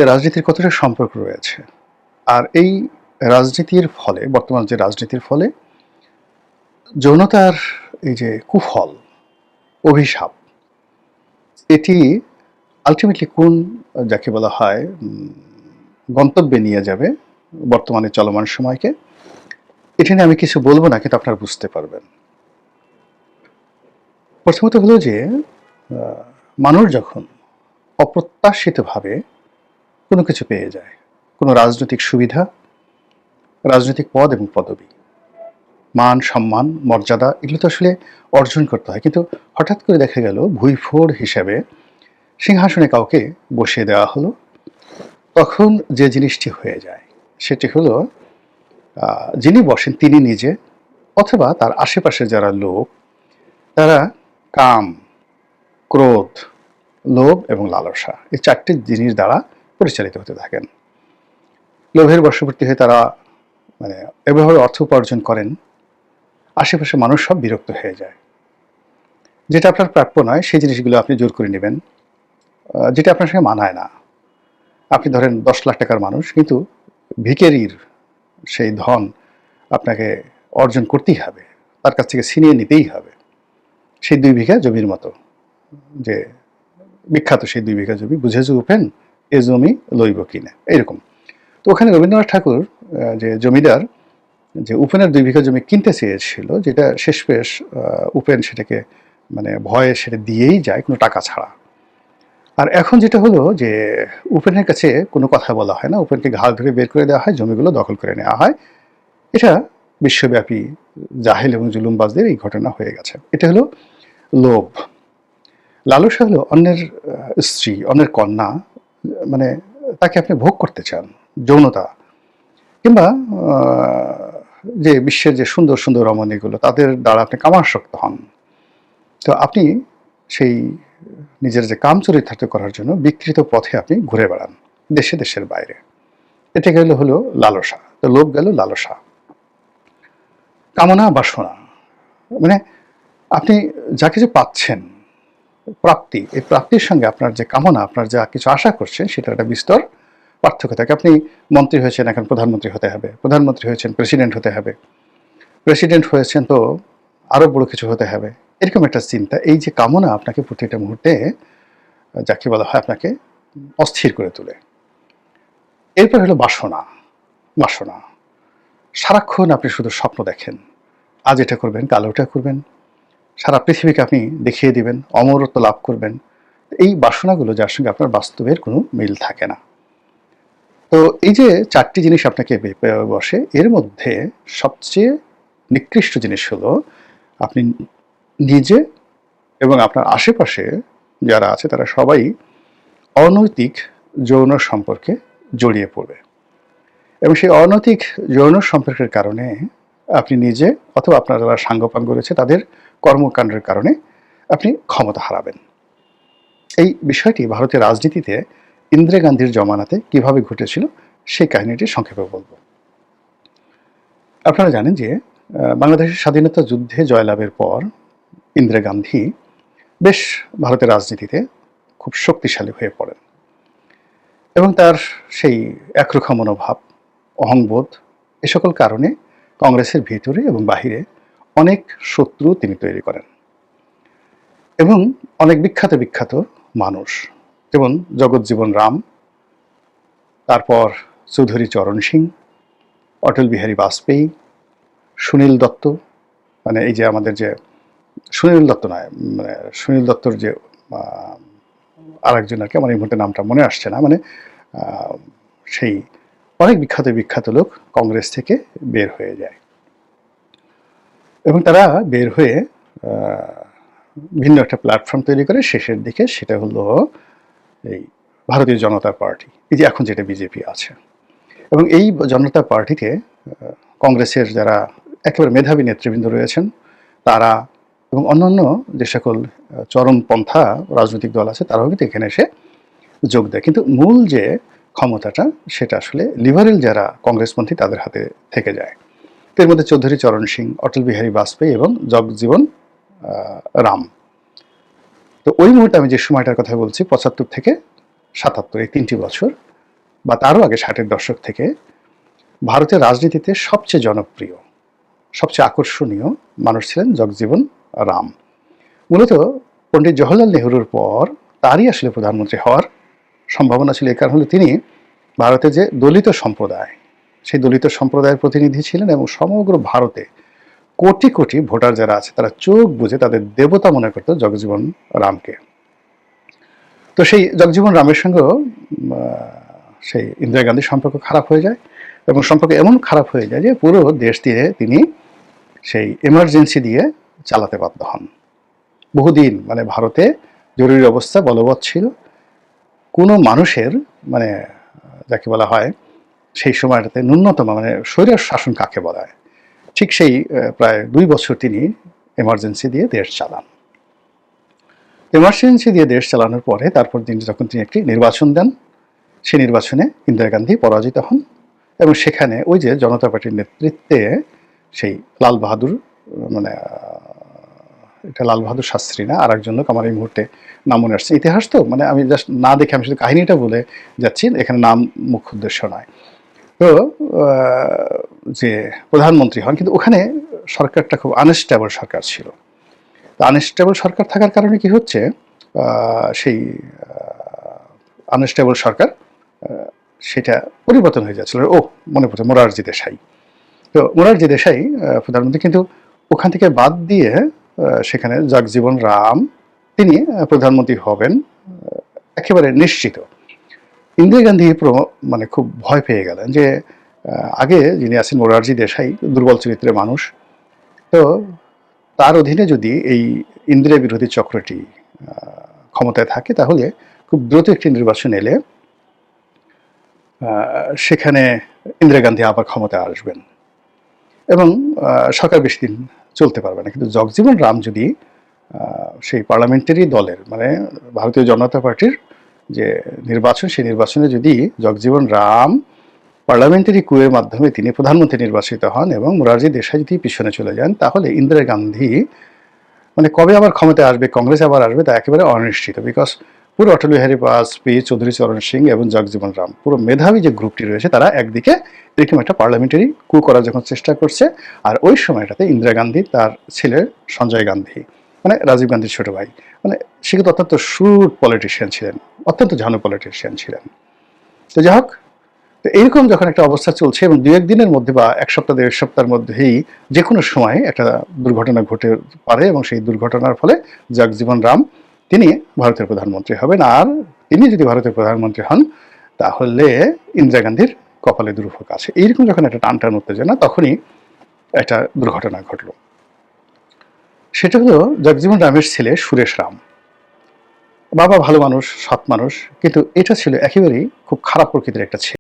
রাজনীতির কতটা সম্পর্ক রয়েছে। আর এই রাজনীতির ফলে বর্তমান যে রাজনীতির ফলে যৌনতার এই যে কুফল, অভিশাপ এটি আল্টিমেটলি কোন যাকে বলা হয় গন্তব্যে নিয়ে যাবে বর্তমানে চলমান সময়কে, এটা নিয়ে আমি কিছু বলব না, কিন্তু আপনারা বুঝতে পারবেন। প্রথমত হলো যে মানুষ যখন অপ্রত্যাশিতভাবে কোনো কিছু পেয়ে যায়, কোনো রাজনৈতিক সুবিধা, রাজনৈতিক পদ এবং পদবি, মান সম্মান মর্যাদা, এগুলো তো আসলে অর্জন করতে হয়, কিন্তু হঠাৎ করে দেখা গেল ভুইফোড় হিসাবে সিংহাসনে কাউকে বসিয়ে দেওয়া হলো, তখন যে জিনিসটি হয়ে যায় সেটি হলো যিনি বসেন তিনি নিজে অথবা তার আশেপাশে যারা লোক, তারা কাম, ক্রোধ, লোভ এবং লালসা, এই চারটি জিনিস দ্বারা পরিচালিত হতে থাকেন। লোভের বশবর্তী হয়ে তারা এভাবে অর্থ উপার্জন করেন, আশেপাশে মানুষ সব বিরক্ত হয়ে যায়। যেটা আপনার প্রাপ্য নয় সেই জিনিসগুলো আপনি জোর করে নেবেন, যেটা আপনার সঙ্গে মানায় না। আপনি ধরেন 10 লাখ টাকার মানুষ, কিন্তু ভিখারির সেই ধন আপনাকে অর্জন করতেই হবে, তার কাছ থেকে ছিনিয়ে নিতেই হবে। সেই 2 বিঘা জমির মতো, যে বিখ্যাত সেই 2 বিঘা জমি, বুঝেছো উপেন এ জমি লইব কিনা, এইরকম। তো ওখানে রবীন্দ্রনাথ ঠাকুর যে জমিদার যে উপেনের 2 বিঘা জমি কিনতে চেয়েছিল, যেটা শেষমেশ উপেন সেটাকে ভয়ে সেটা দিয়েই যায় কোনো টাকা ছাড়া। আর এখন যেটা হলো যে উপেনের কাছে কোনো কথা বলা হয় না, উপেনকে ঘাড় ধরে বের করে দেওয়া হয়, জমিগুলো দখল করে নেওয়া হয়। এটা বিশ্বব্যাপী জাহেল এবং জুলুমবাজদের এই ঘটনা হয়ে গেছে। এটা হলো লোভ। লালসা হলো অন্যের স্ত্রী, অন্যের কন্যা, তাকে আপনি ভোগ করতে চান, যৌনতা, কিংবা যে বিশ্বের যে সুন্দর সুন্দর রমণীগুলো, তাদের দ্বারা আপনি কামাসক্ত হন। তো আপনি সেই নিজের যে কাম চরিতার্থ করার জন্য বিকৃত পথে আপনি ঘুরে বেড়ান, দেশে দেশের বাইরে। এটা গেল হলো লালসা। তো লোভ গেল, লালসা, কামনা, বাসনা, আপনি যা কিছু পাচ্ছেন, প্রাপ্তি, এই প্রাপ্তির সঙ্গে আপনার যে কামনা, আপনার যা কিছু আশা করছেন, সেটার একটা বিস্তর পার্থক্য থাকে। আপনি মন্ত্রী হয়েছেন, এখন প্রধানমন্ত্রী হতে হবে, প্রধানমন্ত্রী হয়েছেন প্রেসিডেন্ট হতে হবে, প্রেসিডেন্ট হয়েছেন তো আরো বড় কিছু হতে হবে, এরকম একটা চিন্তা। এই যে কামনা আপনাকে প্রতিটা মুহূর্তে যাকে বলা হয় আপনাকে অস্থির করে তোলে। এরপর হলো বাসনা। বাসনা, সারাক্ষণ আপনি শুধু স্বপ্ন দেখেন, আজ এটা করবেন, কাল ওটা করবেন, সারা পৃথিবীকে আপনি দেখিয়ে দিবেন, অমরত্ব লাভ করবেন। এই বাসনাগুলো, যার সঙ্গে আপনার বাস্তবের কোনো মিল থাকে না। তো এই যে 4টি জিনিস আপনাকে বসে, এর মধ্যে সবচেয়ে নিকৃষ্ট জিনিস হলো আপনি নিজে এবং আপনার আশেপাশে যারা আছে তারা সবাই অনৈতিক যৌন সম্পর্কে জড়িয়ে পড়বে, এবং সেই অনৈতিক যৌন সম্পর্কের কারণে আপনি নিজে অথবা আপনার যারা সাঙ্গপাঙ্গ রয়েছে তাদের কর্মকাণ্ডের কারণে আপনি ক্ষমতা হারাবেন। এই বিষয়টি ভারতের রাজনীতিতে ইন্দিরা গান্ধীর জমানাতে কিভাবে ঘটেছিল সেই কাহিনীটি সংক্ষেপে বলবো। আপনারা জানেন যে বাংলাদেশের স্বাধীনতা যুদ্ধে জয়লাভের পর ইন্দিরা গান্ধী বেশ ভারতের রাজনীতিতে খুব শক্তিশালী হয়ে পড়েন, এবং তার সেই একরোখা মনোভাব, অহংবোধ, এ সকল কারণে কংগ্রেসের ভিতরে এবং বাহিরে অনেক শত্রু তিনি তৈরি করেন, এবং অনেক বিখ্যাত বিখ্যাত মানুষ, যেমন জগৎজীবন রাম, তারপর চৌধুরী চরণ সিং, অটল বিহারী বাজপেয়ী, সুনীল দত্ত, এই যে আমাদের যে সুনীল দত্ত নয়, সুনীল দত্তর যে আরেকজন আর কি, আমার এই মুহূর্তে নামটা মনে আসছে না, সেই অনেক বিখ্যাত বিখ্যাত লোক কংগ্রেস থেকে বের হয়ে যায়, এবং তারা বের হয়ে ভিন্ন একটা প্ল্যাটফর্ম তৈরি করে শেষের দিকে, সেটা হলো এই ভারতীয় জনতা পার্টি, এই যে এখন যেটা বিজেপি আছে। এবং এই জনতা পার্টিতে কংগ্রেসের যারা একেবারে মেধাবী নেতৃবৃন্দ রয়েছেন তারা, এবং অন্যান্য যে সকল চরমপন্থা রাজনৈতিক দল আছে, তারাও কিন্তু এখানে এসে যোগ দেয়। কিন্তু মূল যে ক্ষমতাটা সেটা আসলে লিবারেল যারা কংগ্রেসপন্থী তাদের হাতে থেকে যায়। এর মধ্যে চৌধুরী চরণ সিং, অটল বিহারী বাজপেয়ী এবং জগজীবন রাম। তো ওই মুহূর্তে আমি যে সময়টার কথা বলছি, 75 থেকে 77, এই 3টি বছর বা তারও আগে 60-এর দশক থেকে ভারতের রাজনীতিতে সবচেয়ে জনপ্রিয়, সবচেয়ে আকর্ষণীয় মানুষ ছিলেন জগজীবন রাম। মূলত পণ্ডিত জওহরলাল নেহরুর পর তারই আসলে প্রধানমন্ত্রী হওয়ার সম্ভাবনা ছিল। এই কারণ হলো তিনি ভারতের যে দলিত সম্প্রদায়, সেই দলিত সম্প্রদায়ের প্রতিনিধি ছিলেন এবং সমগ্র ভারতে কোটি কোটি ভোটার যারা আছে তারা চোখ বুজে তাদের দেবতা মনে করত জগজীবন রামকে। তো সেই জগজীবন রামের সঙ্গেও সেই ইন্দিরা গান্ধীর সম্পর্ক খারাপ হয়ে যায় এবং সম্পর্ক এমন খারাপ হয়ে যায় যে পুরো দেশ দিয়ে তিনি সেই এমার্জেন্সি দিয়ে চালাতে বাধ্য হন। বহুদিন মানে ভারতে জরুরি অবস্থা বলবৎ ছিল। কোনো মানুষের মানে যাকে বলা হয় সেই সময়টাতে ন্যূনতম মানে স্বৈর শাসন কাকে বলা হয়, ঠিক সেই প্রায় 2 বছর তিনি এমার্জেন্সি দিয়ে দেশ চালান। এমার্জেন্সি দিয়ে দেশ চালানোর পরে তারপর তিনি যখন তিনি একটি নির্বাচন দেন, সেই নির্বাচনে ইন্দিরা গান্ধী পরাজিত হন এবং সেখানে ওই যে জনতা পার্টির নেতৃত্বে সেই লাল বাহাদুর মানে এটা লাল বাহাদুর শাস্ত্রী না আর একজন লোক, আমার এই মুহূর্তে নাম মনে আসছে, ইতিহাস তো মানে আমি জাস্ট না দেখে আমি শুধু কাহিনীটা বলে যাচ্ছি, এখানে নাম মুখ্য উদ্দেশ্য নয়। তো যে প্রধানমন্ত্রী হন, কিন্তু ওখানে সরকারটা খুব আনস্টেবল সরকার ছিল। তো আনস্টেবল সরকার থাকার কারণে কি হচ্ছে, সেই আনস্টেবল সরকার সেটা পরিবর্তন হয়ে যাচ্ছিল। মনে পড়ছে মোরারজি দেশাই। তো মোরারজি দেশাই প্রধানমন্ত্রী, কিন্তু ওখান থেকে বাদ দিয়ে সেখানে জগজীবন রাম তিনি প্রধানমন্ত্রী হবেন একেবারে নিশ্চিত। ইন্দিরা গান্ধী মানে খুব ভয় পেয়ে গেলেন যে আগে যিনি আছেন মোরারজি দেশাই দুর্বল চরিত্রের মানুষ, তো তার অধীনে যদি এই ইন্দিরা বিরোধী চক্রটি ক্ষমতায় থাকে তাহলে খুব দ্রুত একটি নির্বাচন এলে সেখানে ইন্দিরা গান্ধী আবার ক্ষমতায় আসবেন এবং সরকার বেশি দিন চলতে পারবে না। কিন্তু জগজীবন রাম যদি সেই পার্লামেন্টারি দলের মানে ভারতীয় জনতা পার্টির যে নির্বাচন, সেই নির্বাচনে যদি জগজীবন রাম পার্লামেন্টারি কুয়ের মাধ্যমে তিনি প্রধানমন্ত্রী নির্বাচিত হন এবং মোরারজি দেশাই যদি পিছনে চলে যান, তাহলে ইন্দিরা গান্ধী মানে কবে আবার ক্ষমতায় আসবে, কংগ্রেস আবার আসবে, তা একেবারে অনিশ্চিত। বিকজ পুরো অটল বিহারী বাজপেয়ী, চৌধুরী চরণ সিং এবং জগজীবন রাম পুরো মেধাবী যে গ্রুপটি রয়েছে তারা একদিকে এরকম একটা পার্লামেন্টারি কু করার যখন চেষ্টা করছে, আর ওই সময়টাতে ইন্দিরা গান্ধী তার ছেলে সঞ্জয় গান্ধী মানে রাজীব গান্ধীর ছোট ভাই, মানে সে কিন্তু অত্যন্ত শুট পলিটিশিয়ান ছিলেন, অত্যন্ত ঝানু পলিটিশিয়ান ছিলেন। তো যাই হোক, তো এইরকম যখন একটা অবস্থা চলছে এবং 2-1 দিনের মধ্যে বা 1 সপ্তাহ 1.5 সপ্তাহের মধ্যেই যে কোনো সময় একটা দুর্ঘটনা ঘটে পারে এবং সেই দুর্ঘটনার ফলে জগজীবন রাম তিনি ভারতের প্রধানমন্ত্রী হবেন। আর তিনি যদি ভারতের প্রধানমন্ত্রী হন তাহলে ইন্দিরা গান্ধীর কপালে দুর্ভোগ আছে। এইরকম যখন একটা টান উত্তেজনা, তখনই একটা দুর্ঘটনা ঘটলো। সেটা হলো জগজীবন রামের ছেলে সুরেশ রাম। বাবা ভালো মানুষ, সৎ মানুষ, কিন্তু এটা ছিল একেবারেই খুব খারাপ প্রকৃতির একটা ছেলে।